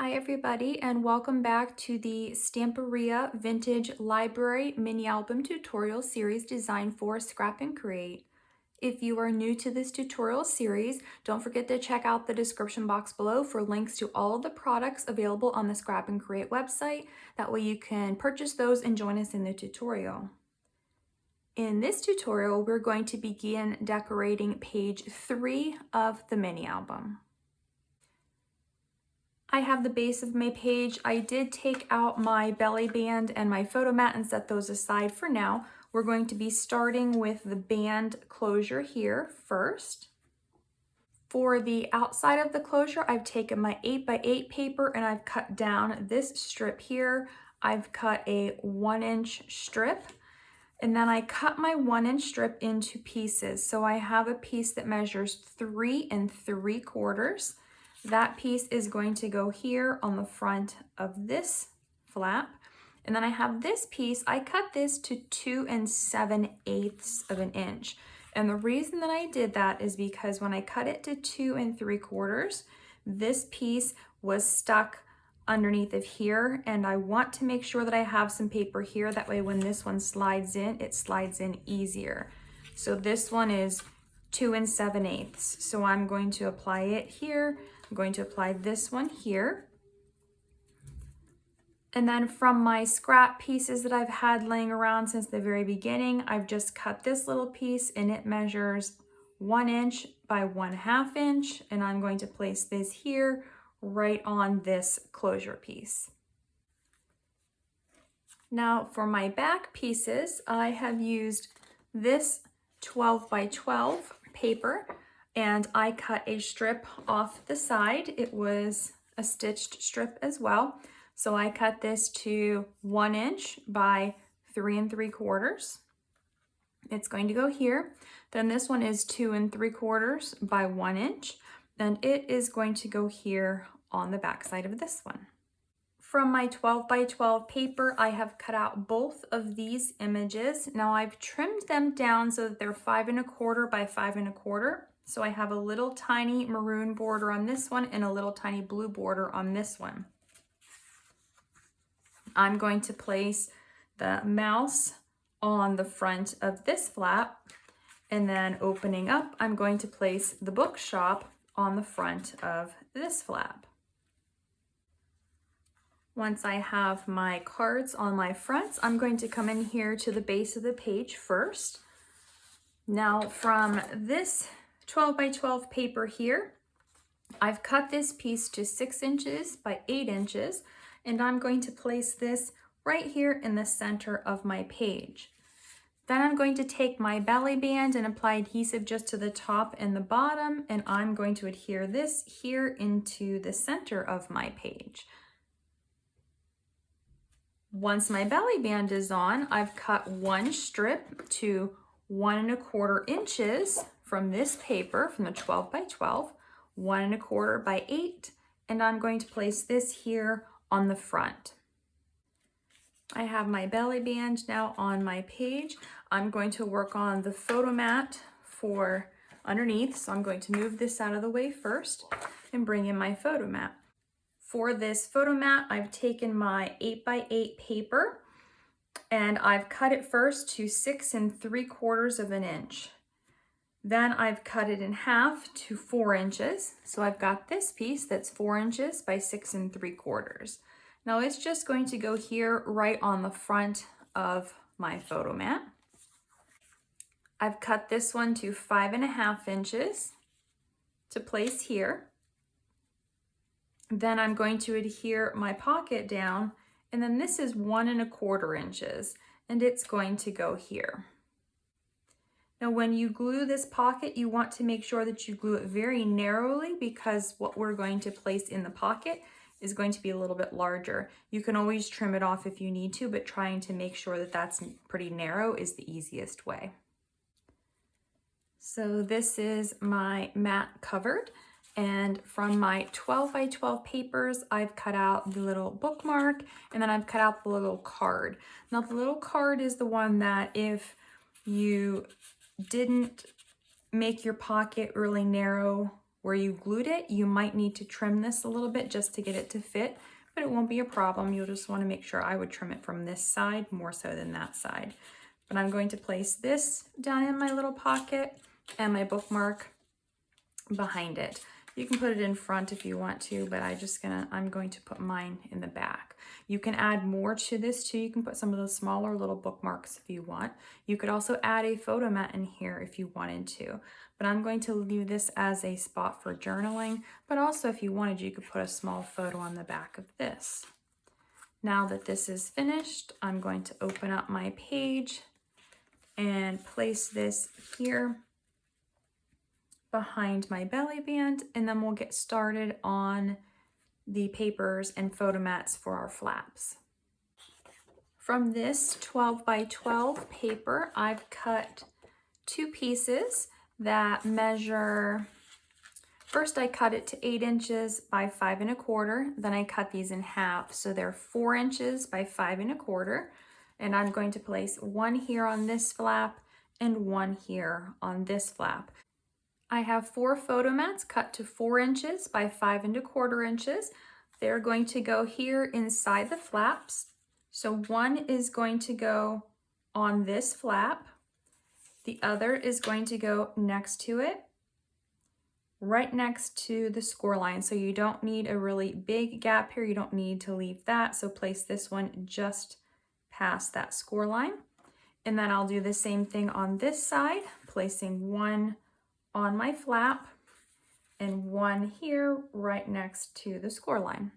Hi everybody, and welcome back to the Stamperia Vintage Library Mini Album Tutorial Series designed for Scrap and Create. If you are new to this tutorial series, don't forget to check out the description box below for links to all of the products available on the Scrap and Create website. That way you can purchase those and join us in the tutorial. In this tutorial, we're going to begin decorating page 3 of the mini album. I have the base of my page. I did take out my belly band and my photo mat and set those aside for now. We're going to be starting with the band closure here first. For the outside of the closure, I've taken my 8x8 paper and I've cut down this strip here. I've cut a 1-inch strip, and then I cut my 1-inch strip into pieces. So I have a piece that measures 3 3/4. That piece is going to go here on the front of this flap. And then I have this piece, I cut this to 2 7/8 of an inch. And the reason that I did that is because when I cut it to 2 3/4, this piece was stuck underneath of here. And I want to make sure that I have some paper here. That way when this one slides in, it slides in easier. So this one is 2 7/8. So I'm going to apply it here. I'm going to apply this one here. And then from my scrap pieces that I've had laying around since the very beginning, I've just cut this little piece and it measures 1 inch by 1/2 inch. And I'm going to place this here right on this closure piece. Now for my back pieces, I have used this 12x12 paper, and I cut a strip off the side. It was a stitched strip as well. So I cut this to 1 inch by 3 3/4. It's going to go here. Then this one is 2 3/4 by 1 inch, and it is going to go here on the back side of this one. From my 12x12 paper, I have cut out both of these images. Now I've trimmed them down so that they're 5 1/4 by 5 1/4. So I have a little tiny maroon border on this one and a little tiny blue border on this one. I'm going to place the mouse on the front of this flap, and then opening up, I'm going to place the bookshop on the front of this flap. Once I have my cards on my fronts, I'm going to come in here to the base of the page first. Now from this 12x12 paper here, I've cut this piece to 6 inches by 8 inches, and I'm going to place this right here in the center of my page. Then I'm going to take my belly band and apply adhesive just to the top and the bottom, and I'm going to adhere this here into the center of my page. Once my belly band is on, I've cut one strip to 1 1/4 inches from this paper, from the 12x12, 1 1/4 by 8, and I'm going to place this here on the front. I have my belly band now on my page. I'm going to work on the photo mat for underneath, so I'm going to move this out of the way first and bring in my photo mat. For this photo mat, I've taken my 8x8 paper and I've cut it first to 6 3/4 of an inch. Then I've cut it in half to 4 inches. So I've got this piece that's 4 inches by 6 3/4. Now it's just going to go here right on the front of my photo mat. I've cut this one to 5 1/2 inches to place here. Then I'm going to adhere my pocket down, and then this is 1 1/4 inches, and it's going to go here. Now when you glue this pocket, you want to make sure that you glue it very narrowly, because what we're going to place in the pocket is going to be a little bit larger. You can always trim it off if you need to, but trying to make sure that that's pretty narrow is the easiest way. So this is my mat covered. And from my 12x12 papers, I've cut out the little bookmark, and then I've cut out the little card. Now the little card is the one that if you didn't make your pocket really narrow where you glued it, you might need to trim this a little bit just to get it to fit, but it won't be a problem. You'll just want to make sure I would trim it from this side more so than that side. But I'm going to place this down in my little pocket and my bookmark behind it. You can put it in front if you want to, but I'm going to put mine in the back. You can add more to this too. You can put some of those smaller little bookmarks if you want. You could also add a photo mat in here if you wanted to, but I'm going to leave this as a spot for journaling, but also if you wanted, you could put a small photo on the back of this. Now that this is finished, I'm going to open up my page and place this here behind my belly band, and then we'll get started on the papers and photo mats for our flaps. From this 12 by 12 paper, I've cut 2 pieces that measure, first I cut it to 8 inches by 5 1/4, then I cut these in half, so they're 4 inches by 5 1/4, and I'm going to place one here on this flap and one here on this flap. I have 4 photo mats cut to 4 inches by 5 1/4 inches. They're going to go here inside the flaps. So one is going to go on this flap. The other is going to go next to it, right next to the score line. So you don't need a really big gap here. You don't need to leave that. So place this one just past that score line. And then I'll do the same thing on this side, placing one on my flap and one here right next to the score line.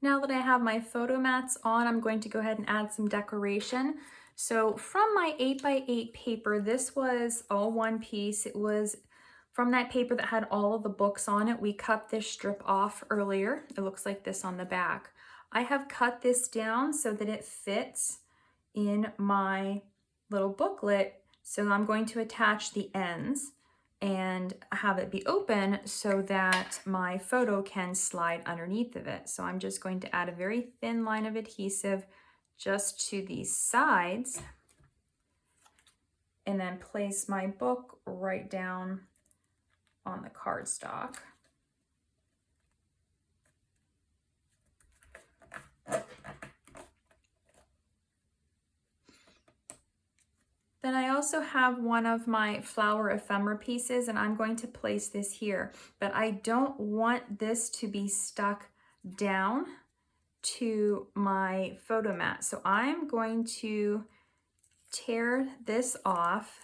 Now that I have my photo mats on, I'm going to go ahead and add some decoration. So from my 8 by 8 paper, this was all one piece. It was from that paper that had all of the books on it. We cut this strip off earlier. It looks like this on the back. I have cut this down so that it fits in my little booklet. So I'm going to attach the ends and have it be open so that my photo can slide underneath of it. So I'm just going to add a very thin line of adhesive just to these sides and then place my book right down on the cardstock. Then I also have one of my flower ephemera pieces, and I'm going to place this here, but I don't want this to be stuck down to my photo mat. So I'm going to tear this off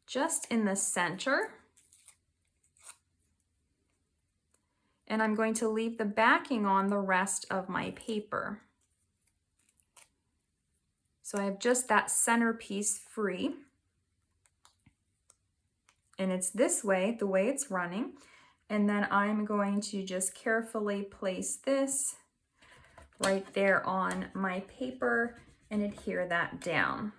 just in the center, and I'm going to leave the backing on the rest of my paper. So I have just that center piece free, and it's this way, the way it's running. And then I'm going to just carefully place this right there on my paper and adhere that down.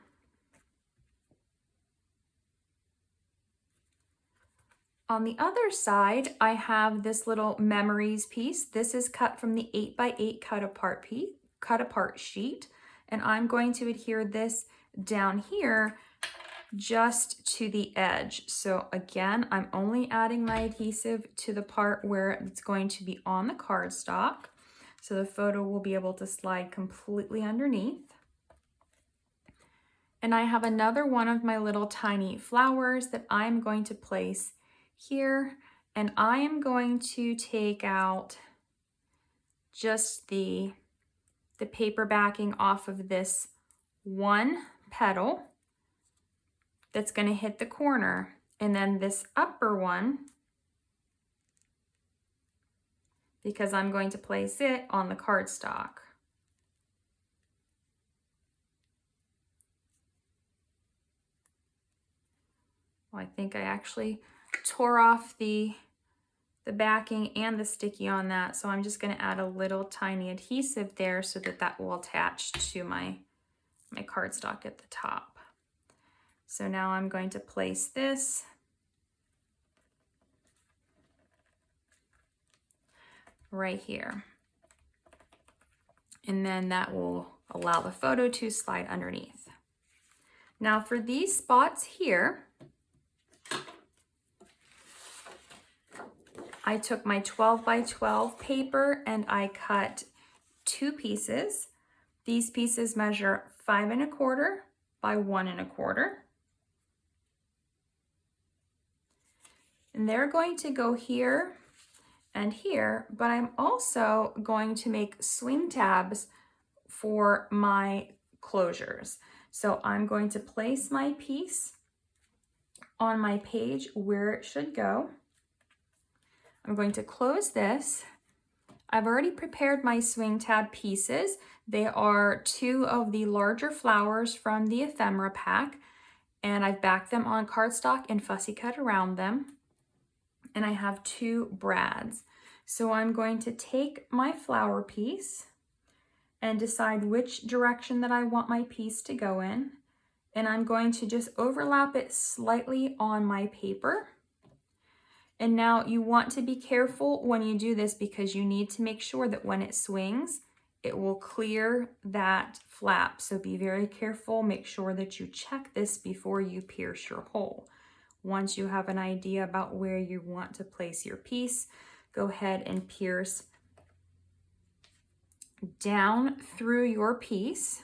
On the other side, I have this little memories piece. This is cut from the 8 by 8 cut apart sheet. And I'm going to adhere this down here just to the edge. So again, I'm only adding my adhesive to the part where it's going to be on the cardstock. So the photo will be able to slide completely underneath. And I have another one of my little tiny flowers that I'm going to place here. And I am going to take out just the paper backing off of this one petal that's going to hit the corner, and then this upper one, because I'm going to place it on the cardstock. Well, I think I actually tore off the backing and the sticky on that, so I'm just going to add a little tiny adhesive there so that that will attach to my cardstock at the top. So now I'm going to place this right here, and then that will allow the photo to slide underneath. Now for these spots here, I took my 12 by 12 paper and I cut 2 pieces. These pieces measure 5 1/4 by 1 1/4. And they're going to go here and here, but I'm also going to make swing tabs for my closures. So I'm going to place my piece on my page where it should go. I'm going to close this. I've already prepared my swing tab pieces. They are 2 of the larger flowers from the ephemera pack, and I've backed them on cardstock and fussy cut around them. And I have 2 brads. So I'm going to take my flower piece and decide which direction that I want my piece to go in. And I'm going to just overlap it slightly on my paper. And now you want to be careful when you do this because you need to make sure that when it swings, it will clear that flap. So be very careful. Make sure that you check this before you pierce your hole. Once you have an idea about where you want to place your piece, go ahead and pierce down through your piece.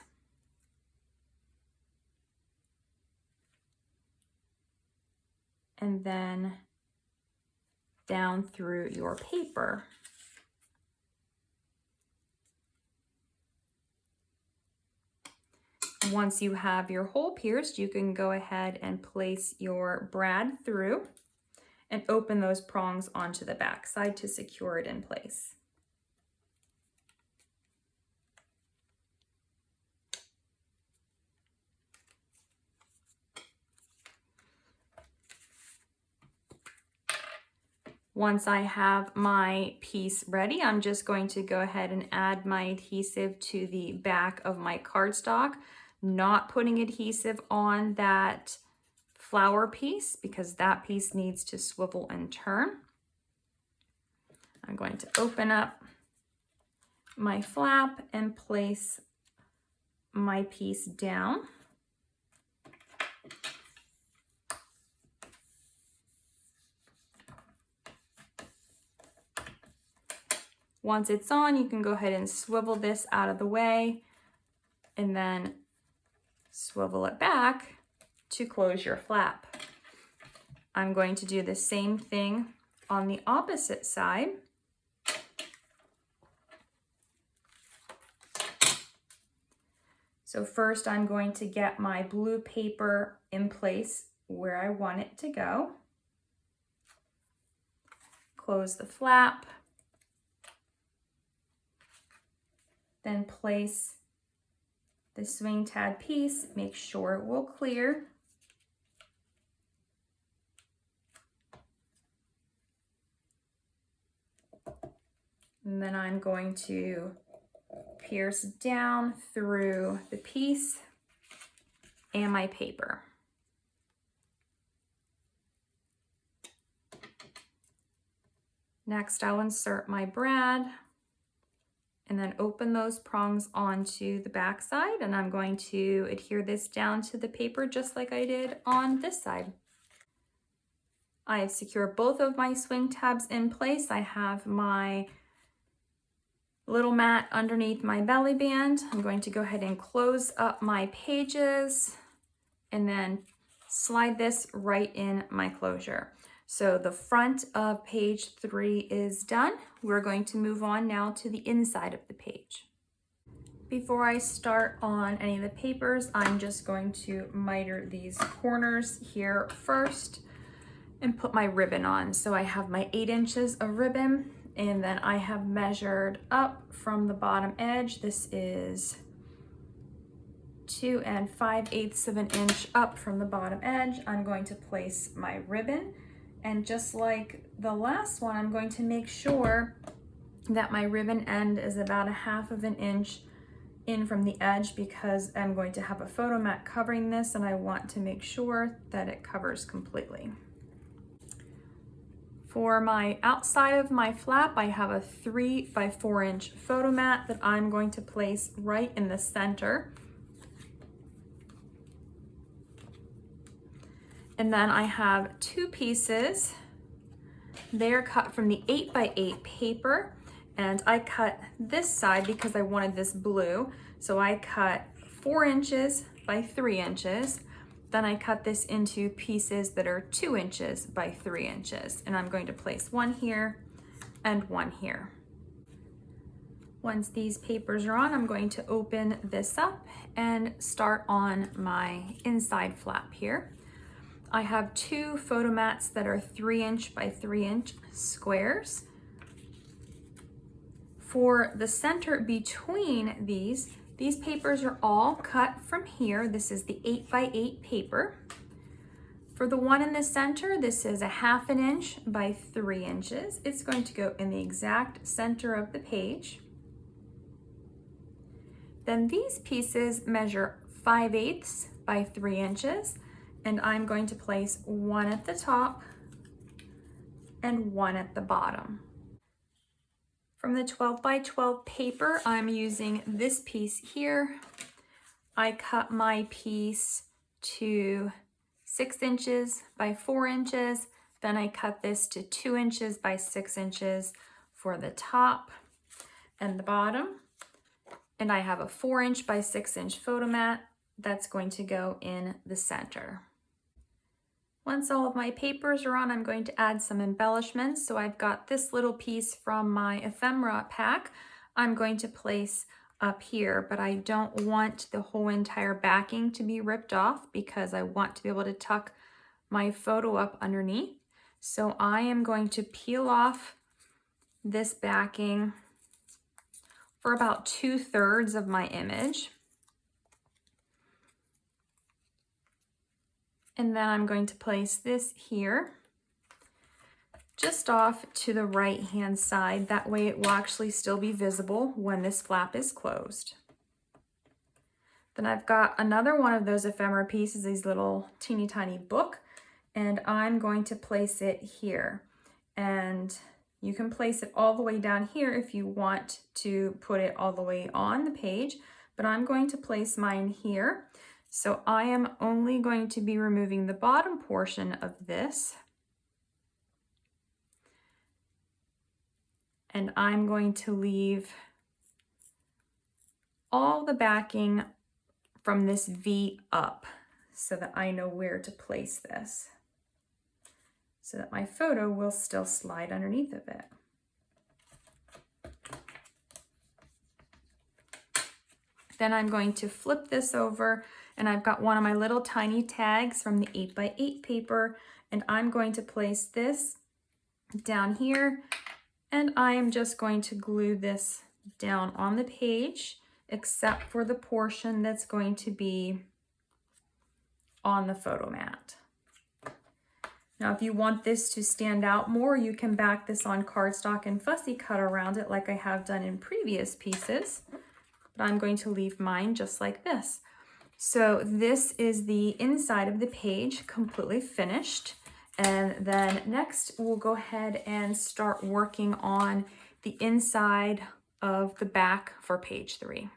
And then down through your paper. Once you have your hole pierced, you can go ahead and place your brad through and open those prongs onto the back side to secure it in place. Once I have my piece ready, I'm just going to go ahead and add my adhesive to the back of my cardstock, not putting adhesive on that flower piece because that piece needs to swivel and turn. I'm going to open up my flap and place my piece down. Once it's on, you can go ahead and swivel this out of the way and then swivel it back to close your flap. I'm going to do the same thing on the opposite side. So first I'm going to get my blue paper in place where I want it to go. Close the flap. Then place the swing tab piece, make sure it will clear. And then I'm going to pierce down through the piece and my paper. Next, I'll insert my brad and then open those prongs onto the back side, and I'm going to adhere this down to the paper just like I did on this side. I have secured both of my swing tabs in place. I have my little mat underneath my belly band. I'm going to go ahead and close up my pages and then slide this right in my closure. So the front of page 3 is done. We're going to move on now to the inside of the page. Before I start on any of the papers, I'm just going to miter these corners here first and put my ribbon on. So I have my 8 inches of ribbon, and then I have measured up from the bottom edge. This is 2 5/8 of an inch up from the bottom edge. I'm going to place my ribbon. And just like the last one, I'm going to make sure that my ribbon end is about 1/2 of an inch in from the edge because I'm going to have a photo mat covering this and I want to make sure that it covers completely. For my outside of my flap, I have a 3 by 4 inch photo mat that I'm going to place right in the center. And then I have 2 pieces They're cut from the 8x8 paper, and I cut this side because I wanted this blue. So I cut 4 inches by 3 inches. Then I cut this into pieces that are 2 inches by 3 inches. And I'm going to place one here and one here. Once these papers are on, I'm going to open this up and start on my inside flap here. I have 2 photo mats that are 3 inch by 3 inch squares. For the center between these papers are all cut from here. This is the 8x8 paper. For the one in the center, this is a 1/2 inch by 3 inches. It's going to go in the exact center of the page. Then these pieces measure 5/8 by 3 inches. And I'm going to place one at the top and one at the bottom. From the 12x12 paper, I'm using this piece here. I cut my piece to 6 inches by 4 inches. Then I cut this to 2 inches by 6 inches for the top and the bottom. And I have a 4 inch by 6 inch photo mat that's going to go in the center. Once all of my papers are on, I'm going to add some embellishments. So I've got this little piece from my ephemera pack I'm going to place up here, but I don't want the whole entire backing to be ripped off because I want to be able to tuck my photo up underneath. So I am going to peel off this backing for about 2/3 of my image. And then I'm going to place this here, just off to the right-hand side. That way it will actually still be visible when this flap is closed. Then I've got another one of those ephemera pieces, these little teeny tiny book, and I'm going to place it here. And you can place it all the way down here if you want to put it all the way on the page, but I'm going to place mine here. So I am only going to be removing the bottom portion of this. And I'm going to leave all the backing from this V up so that I know where to place this, so that my photo will still slide underneath of it. Then I'm going to flip this over, and I've got one of my little tiny tags from the 8x8 paper, and I'm going to place this down here, and I am just going to glue this down on the page, except for the portion that's going to be on the photo mat. Now, if you want this to stand out more, you can back this on cardstock and fussy cut around it like I have done in previous pieces, but I'm going to leave mine just like this. So this is the inside of the page completely finished. And then next we'll go ahead and start working on the inside of the back for page 3.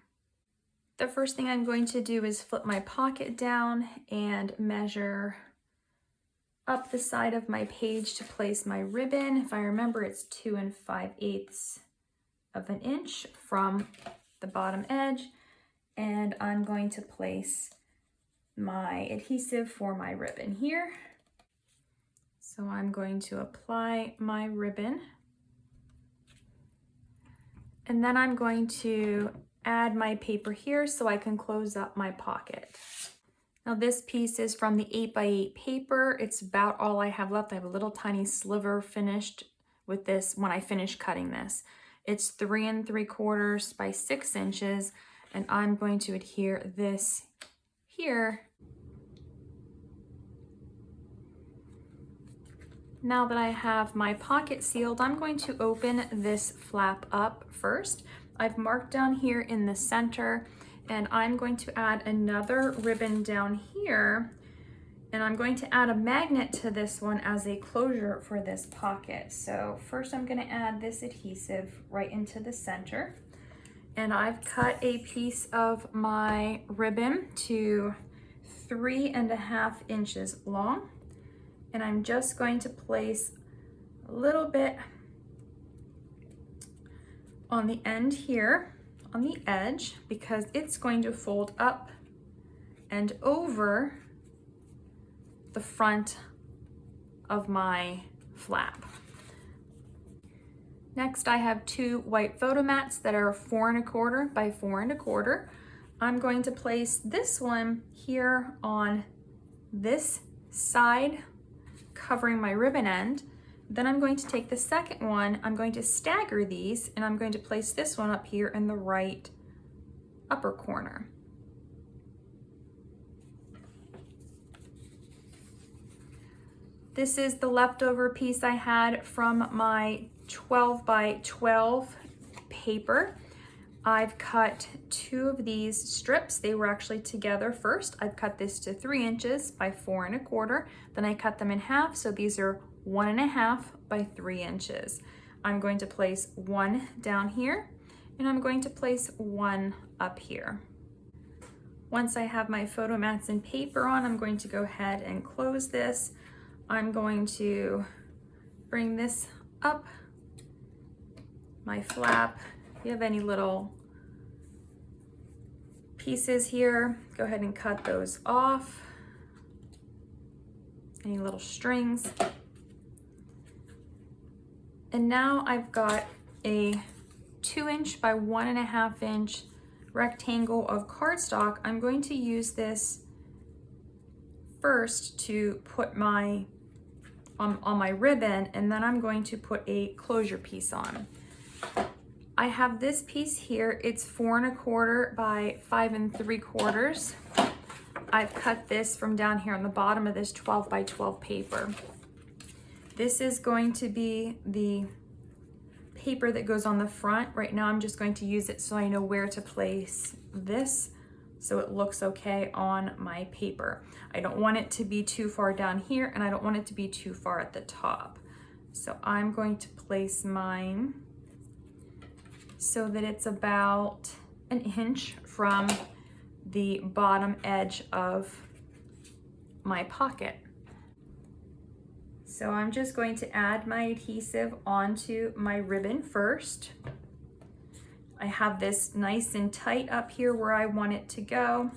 The first thing I'm going to do is flip my pocket down and measure up the side of my page to place my ribbon. If I remember, it's 2 5/8 of an inch from the bottom edge. And I'm going to place my adhesive for my ribbon here. So I'm going to apply my ribbon. And then I'm going to add my paper here so I can close up my pocket. Now this piece is from the 8x8 paper. It's about all I have left. I have a little tiny sliver finished with this when I finish cutting this. It's 3 3/4 by 6 inches, and I'm going to adhere this here. Now that I have my pocket sealed, I'm going to open this flap up first. I've marked down here in the center, and I'm going to add another ribbon down here, and I'm going to add a magnet to this one as a closure for this pocket. So first I'm going to add this adhesive right into the center, and I've cut a piece of my ribbon to 3 1/2 inches long, and I'm just going to place a little bit on the end here, on the edge, because it's going to fold up and over the front of my flap. Next, I have two white photo mats that are 4 1/4 by 4 1/4. I'm going to place this one here on this side, covering my ribbon end. Then I'm going to take the second one, I'm going to stagger these, and I'm going to place this one up here in the right upper corner. This is the leftover piece I had from my 12 by 12 paper. I've cut 2 of these strips. They were actually together first. I've cut this to 3 inches by 4 1/4. Then I cut them in half, so these are 1 1/2 by 3 inches. I'm going to place one down here, and I'm going to place one up here. Once I have my photo mats and paper on, I'm going to go ahead and close this. I'm going to bring this up, my flap. If you have any little pieces here, go ahead and cut those off. Any little strings. And now I've got a 2 inch by 1 1/2 inch rectangle of cardstock. I'm going to use this first to put my on my ribbon, and then I'm going to put a closure piece on. I have this piece here. It's 4 1/4 by 5 3/4. I've cut this from down here on the bottom of this 12 by 12 paper. This is going to be the paper that goes on the front. Right now I'm just going to use it so I know where to place this, so it looks okay on my paper. I don't want it to be too far down here, and I don't want it to be too far at the top. So I'm going to place mine so that it's about 1 inch from the bottom edge of my pocket. So I'm just going to add my adhesive onto my ribbon first. I have this nice and tight up here where I want it to go.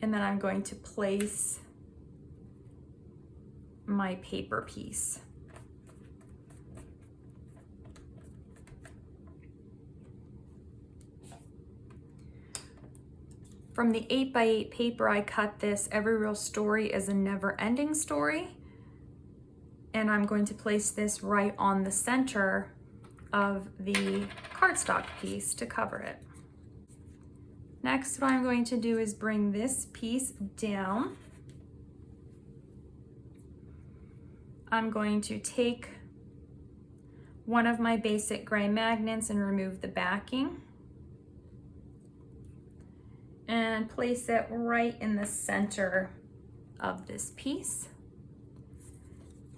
And then I'm going to place my paper piece. From the 8 by 8 paper, I cut this. Every real story is a never-ending story. And I'm going to place this right on the center of the cardstock piece to cover it. Next, what I'm going to do is bring this piece down. I'm going to take one of my basic gray magnets and remove the backing and place it right in the center of this piece.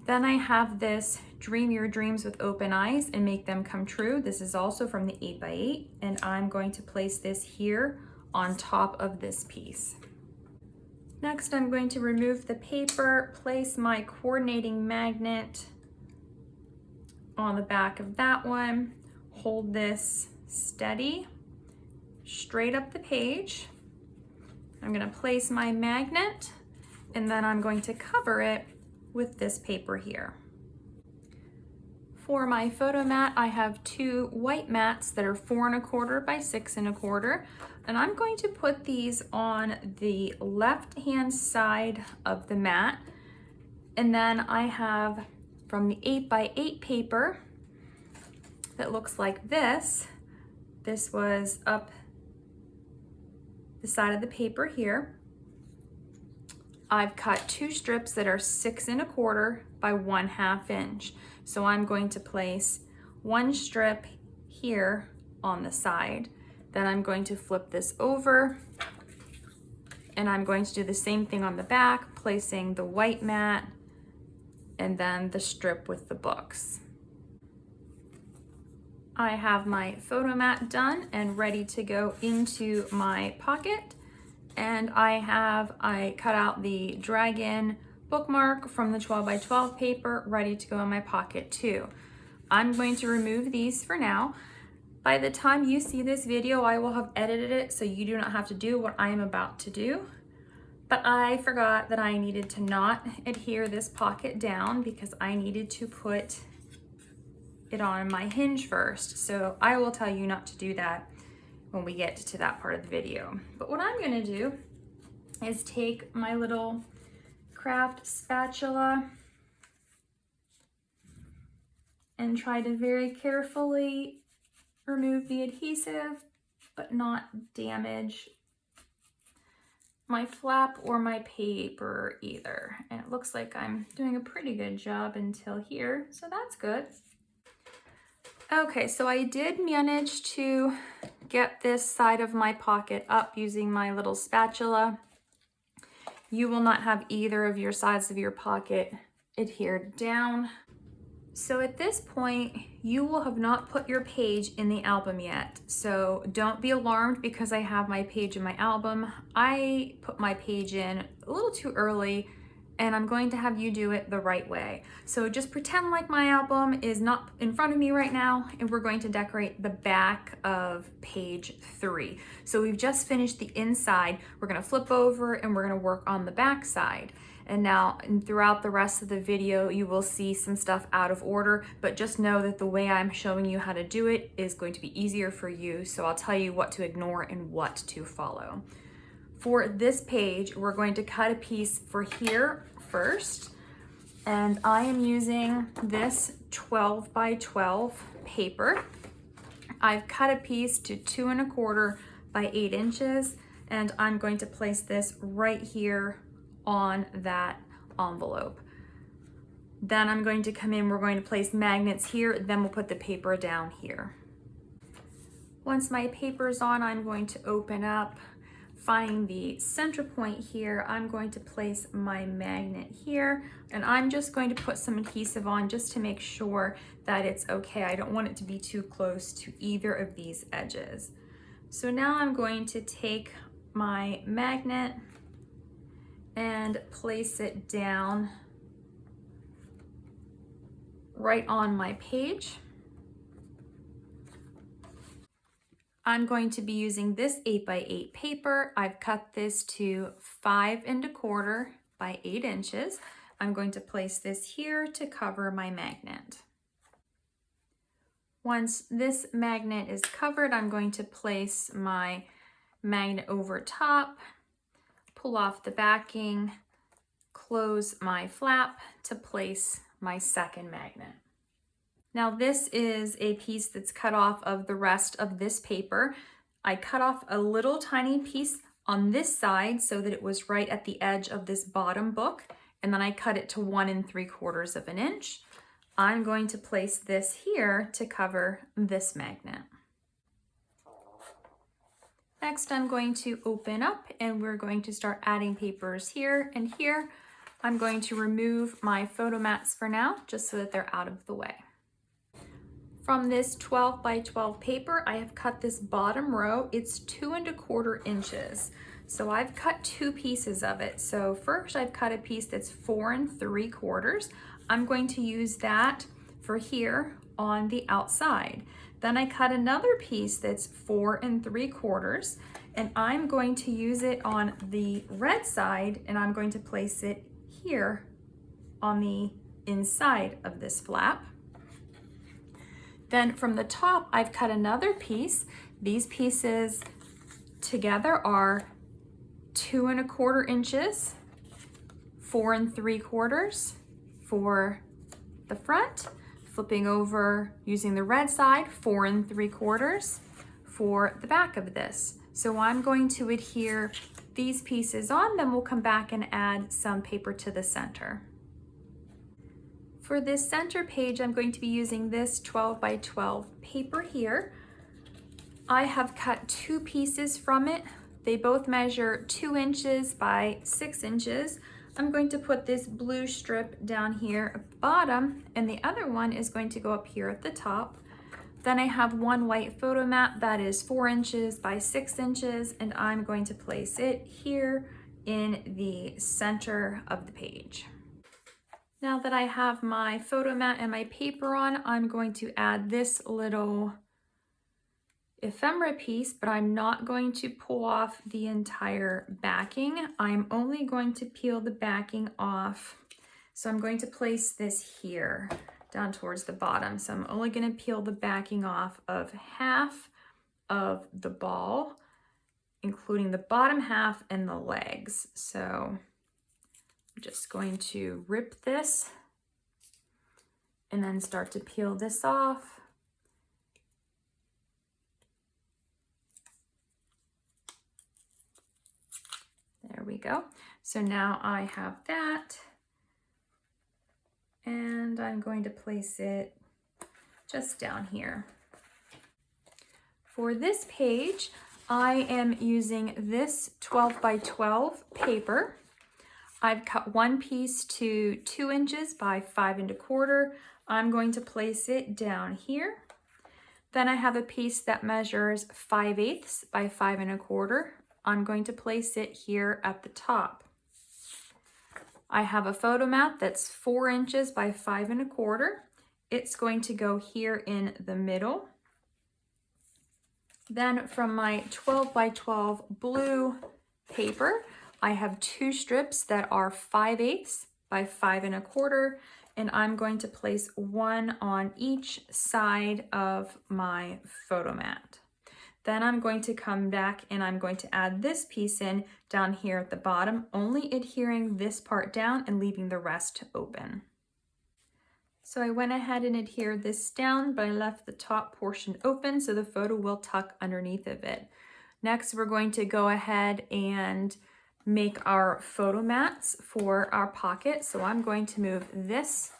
Then I have this Dream Your Dreams with Open Eyes and Make Them Come True. This is also from the 8 by 8, and I'm going to place this here on top of this piece. Next, I'm going to remove the paper, place my coordinating magnet on the back of that one, hold this steady, straight up the page. I'm going to place my magnet, and then I'm going to cover it with this paper here. For my photo mat, I have 2 white mats that are 4 1/4 by 6 1/4, and I'm going to put these on the left-hand side of the mat. And then I have from the 8 by 8 paper that looks like this. This was up the side of the paper here. I've cut 2 strips that are 6 1/4 by 1/2 inch. So I'm going to place 1 strip here on the side. Then I'm going to flip this over, and I'm going to do the same thing on the back, placing the white mat and then the strip with the books. I have my photo mat done and ready to go into my pocket. And I cut out the dragon bookmark from the 12 by 12 paper ready to go in my pocket too. I'm going to remove these for now. By the time you see this video, I will have edited it so you do not have to do what I am about to do. But I forgot that I needed to not adhere this pocket down because I needed to put it on my hinge first. So I will tell you not to do that when we get to that part of the video. But what I'm gonna do is take my little Kraft spatula and try to very carefully remove the adhesive, but not damage my flap or my paper either. And it looks like I'm doing a pretty good job until here, so that's good. Okay, so I did manage to get this side of my pocket up using my little spatula. You will not have either of your sides of your pocket adhered down. So at this point, you will have not put your page in the album yet. So don't be alarmed because I have my page in my album. I put my page in a little too early and I'm going to have you do it the right way. So just pretend like my album is not in front of me right now and we're going to decorate the back of page 3. So we've just finished the inside. We're gonna flip over and we're gonna work on the back side. And now throughout the rest of the video, you will see some stuff out of order, but just know that the way I'm showing you how to do it is going to be easier for you. So I'll tell you what to ignore and what to follow. For this page, we're going to cut a piece for here first. And I am using this 12 by 12 paper. I've cut a piece to 2 1/4 by 8 inches, and I'm going to place this right here on that envelope. Then I'm going to come in, we're going to place magnets here, then we'll put the paper down here. Once my paper's on, I'm going to open up, find the center point here. I'm going to place my magnet here, and I'm just going to put some adhesive on just to make sure that it's okay. I don't want it to be too close to either of these edges. So now I'm going to take my magnet and place it down right on my page. I'm going to be using this 8 by 8 paper. I've cut this to 5 1/4 by 8 inches. I'm going to place this here to cover my magnet. Once this magnet is covered, I'm going to place my magnet over top, pull off the backing, close my flap to place my second magnet. Now this is a piece that's cut off of the rest of this paper. I cut off a little tiny piece on this side so that it was right at the edge of this bottom book, and then I cut it to 1 3/4 of an inch. I'm going to place this here to cover this magnet. Next, I'm going to open up and we're going to start adding papers here and here. I'm going to remove my photo mats for now, just so that they're out of the way. From this 12 by 12 paper, I have cut this bottom row. It's 2 1/4 inches. So I've cut 2 pieces of it. So first I've cut a piece that's 4 3/4. I'm going to use that for here on the outside. Then I cut another piece that's 4 3/4, and I'm going to use it on the red side, and I'm going to place it here on the inside of this flap. Then from the top, I've cut another piece. These pieces together are 2 1/4 inches, 4 3/4 for the front. Flipping over using the red side, 4 3/4 for the back of this. So I'm going to adhere these pieces on, then we'll come back and add some paper to the center. For this center page, I'm going to be using this 12 by 12 paper here. I have cut 2 pieces from it. They both measure 2 inches by 6 inches. I'm going to put this blue strip down here at the bottom, and the other one is going to go up here at the top. Then I have one white photo mat that is 4 inches by 6 inches, and I'm going to place it here in the center of the page. Now that I have my photo mat and my paper on, I'm going to add this little ephemera piece, but I'm not going to pull off the entire backing. I'm only going to peel the backing off. So I'm going to place this here down towards the bottom. So I'm only going to peel the backing off of half of the ball, including the bottom half and the legs. So I'm just going to rip this and then start to peel this off. There we go. So now I have that, and I'm going to place it just down here. For this page, I am using this 12 by 12 paper. I've cut one piece to 2 inches by 5 1/4. I'm going to place it down here. Then I have a piece that measures 5/8 by 5 1/4. I'm going to place it here at the top. I have a photo mat that's 4 inches by 5 1/4. It's going to go here in the middle. Then from my 12 by 12 blue paper, I have 2 strips that are 5/8 by 5 1/4, and I'm going to place one on each side of my photo mat. Then I'm going to come back and I'm going to add this piece in down here at the bottom, only adhering this part down and leaving the rest open. So I went ahead and adhered this down, but I left the top portion open so the photo will tuck underneath of it. Next, we're going to go ahead and make our photo mats for our pocket. So I'm going to move this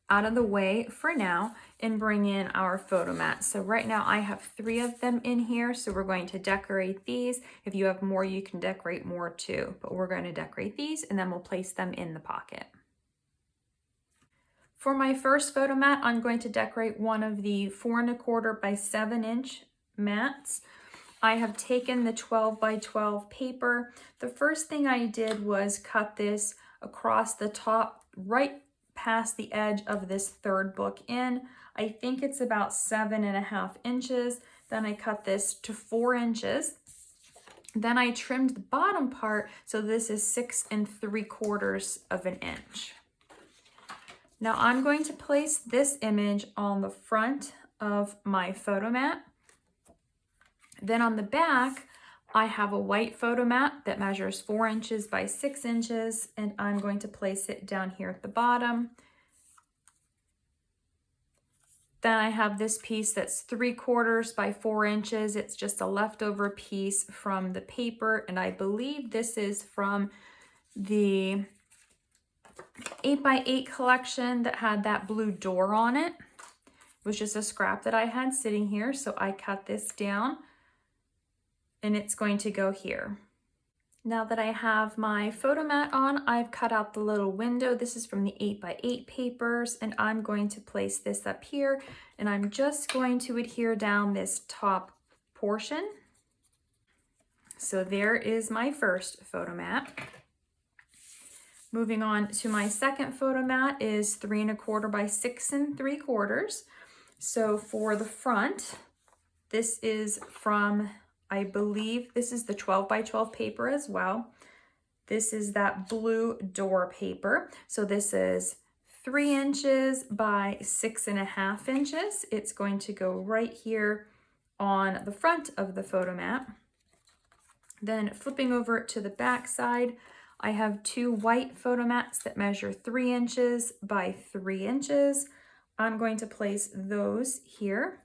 out of the way for now and bring in our photo mat. So right now I have 3 of them in here, so we're going to decorate these. If you have more, you can decorate more too, but we're going to decorate these and then we'll place them in the pocket. For my first photo mat, I'm going to decorate one of the 4 1/4 by 7 inch mats. I have taken the 12 by 12 paper. The first thing I did was cut this across the top, right past the edge of this 3rd book in. I think it's about 7 1/2 inches. Then I cut this to 4 inches. Then I trimmed the bottom part, so this is 6 3/4 of an inch. Now I'm going to place this image on the front of my photo mat. Then on the back, I have a white photo mat that measures 4 inches by 6 inches, and I'm going to place it down here at the bottom. Then I have this piece that's 3/4 by 4 inches. It's just a leftover piece from the paper, and I believe this is from the 8 by 8 collection that had that blue door on it. It was just a scrap that I had sitting here, so I cut this down, and it's going to go here. Now that I have my photo mat on, I've cut out the little window. This is from the 8 by 8 papers, and I'm going to place this up here, and I'm just going to adhere down this top portion. So there is my first photo mat. Moving on to my second photo mat is 3 1/4 by 6 3/4. So for the front, this is from, I believe this is the 12 by 12 paper as well. This is that blue door paper. So this is 3 inches by 6 1/2 inches. It's going to go right here on the front of the photo mat. Then flipping over to the back side, I have 2 white photo mats that measure 3 inches by 3 inches. I'm going to place those here.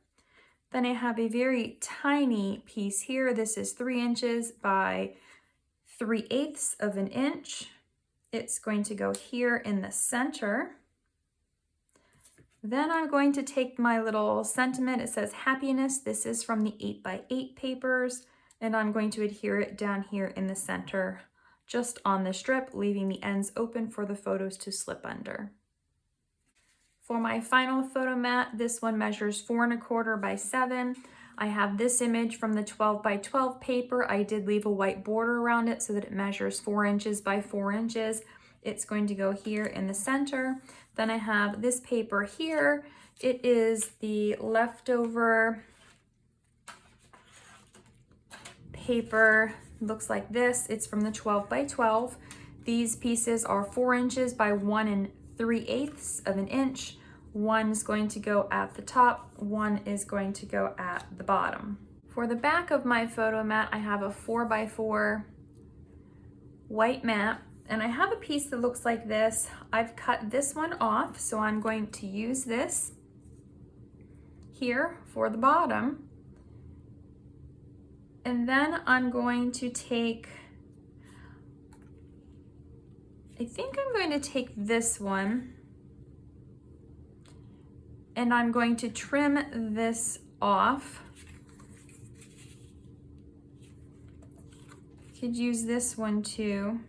Then I have a very tiny piece here. This is 3 inches by 3/8 of an inch. It's going to go here in the center. Then I'm going to take my little sentiment. It says happiness. This is from the 8 by 8 papers, and I'm going to adhere it down here in the center, just on the strip, leaving the ends open for the photos to slip under. For my final photo mat, this one measures 4 1/4 by 7. I have this image from the 12 by 12 paper. I did leave a white border around it so that it measures 4 inches by 4 inches. It's going to go here in the center. Then I have this paper here. It is the leftover paper, looks like this. It's from the 12 by 12. These pieces are 4 inches by 1 3/8 of an inch. One is going to go at the top, one is going to go at the bottom. For the back of my photo mat, I have a 4 by 4 white mat, and I have a piece that looks like this. I've cut this one off, so I'm going to use this here for the bottom. And then I'm going to take, I think I'm going to take this one, and I'm going to trim this off. Could use this one too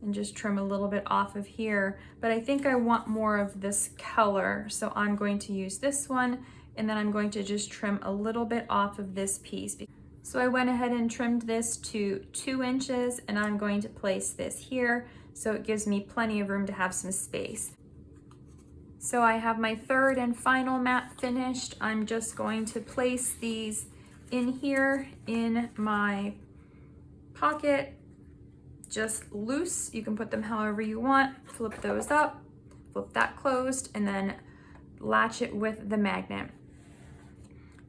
and just trim a little bit off of here, but I think I want more of this color, so I'm going to use this one, and then I'm going to just trim a little bit off of this piece. So I went ahead and trimmed this to 2 inches, and I'm going to place this here so it gives me plenty of room to have some space. So I have my third and final mat finished. I'm just going to place these in here in my pocket, just loose. You can put them however you want. Flip those up, flip that closed, and then latch it with the magnet.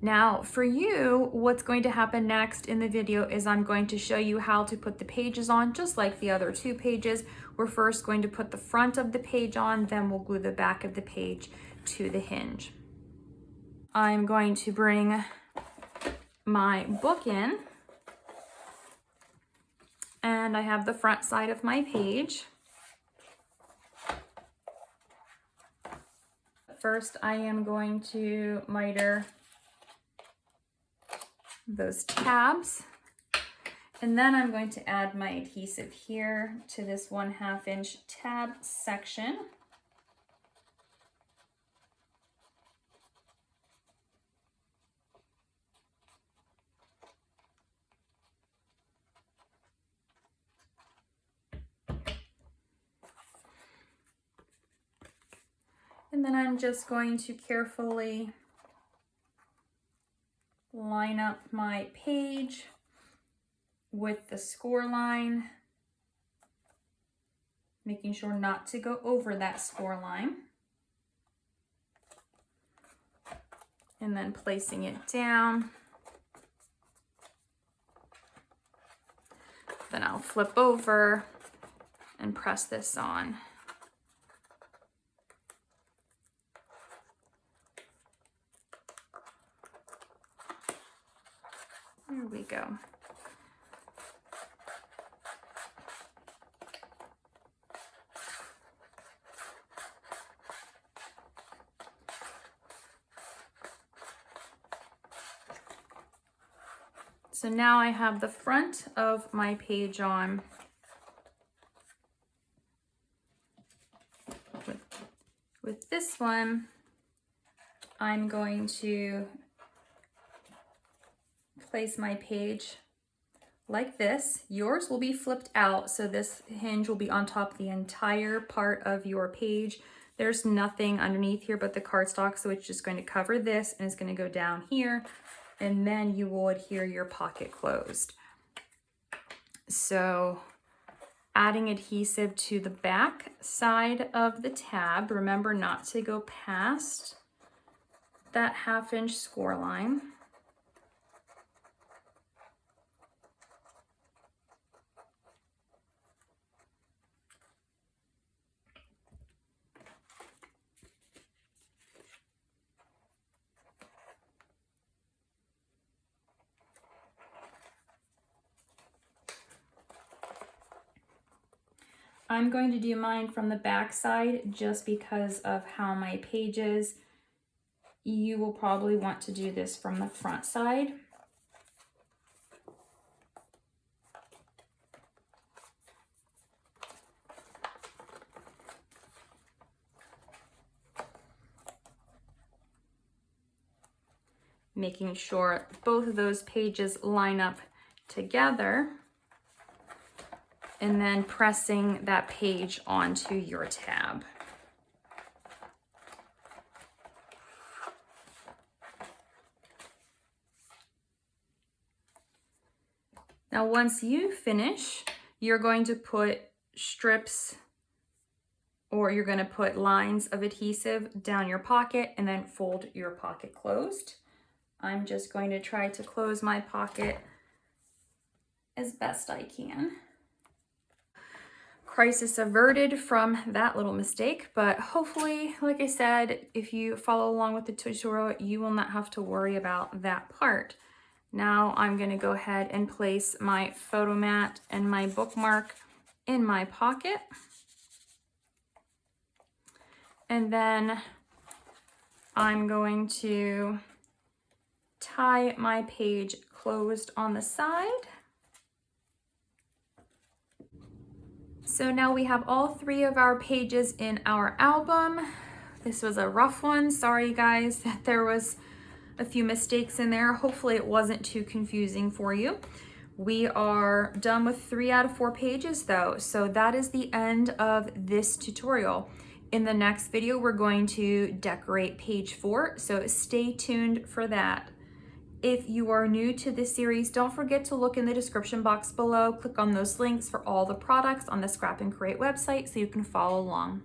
Now for you, what's going to happen next in the video is I'm going to show you how to put the pages on, just like the other 2 pages. We're first going to put the front of the page on, then we'll glue the back of the page to the hinge. I'm going to bring my book in, and I have the front side of my page. First, I am going to miter those tabs, and then I'm going to add my adhesive here to this 1/2 inch tab section. And then I'm just going to carefully line up my page with the score line, making sure not to go over that score line, and then placing it down. Then I'll flip over and press this on. There we go. So now I have the front of my page on. With this one, I'm going to place my page like this. Yours will be flipped out, so this hinge will be on top of the entire part of your page. There's nothing underneath here but the cardstock, so it's just going to cover this, and it's going to go down here, and then you will adhere your pocket closed. So adding adhesive to the back side of the tab, remember not to go past that 1/2 inch score line. I'm going to do mine from the back side just because of how my page is. You will probably want to do this from the front side. Making sure both of those pages line up together, and then pressing that page onto your tab. Now, once you finish, you're going to put strips, or you're going to put lines of adhesive down your pocket and then fold your pocket closed. I'm just going to try to close my pocket as best I can. Crisis averted from that little mistake, but hopefully, like I said, if you follow along with the tutorial, you will not have to worry about that part. Now I'm going to go ahead and place my photo mat and my bookmark in my pocket. And then I'm going to tie my page closed on the side. So now we have all 3 of our pages in our album. This was a rough one. Sorry guys that there was a few mistakes in there. Hopefully it wasn't too confusing for you. We are done with 3 out of 4 pages though. So that is the end of this tutorial. In the next video, we're going to decorate page 4. So stay tuned for that. If you are new to this series, don't forget to look in the description box below. Click on those links for all the products on the Scrap and Create website so you can follow along.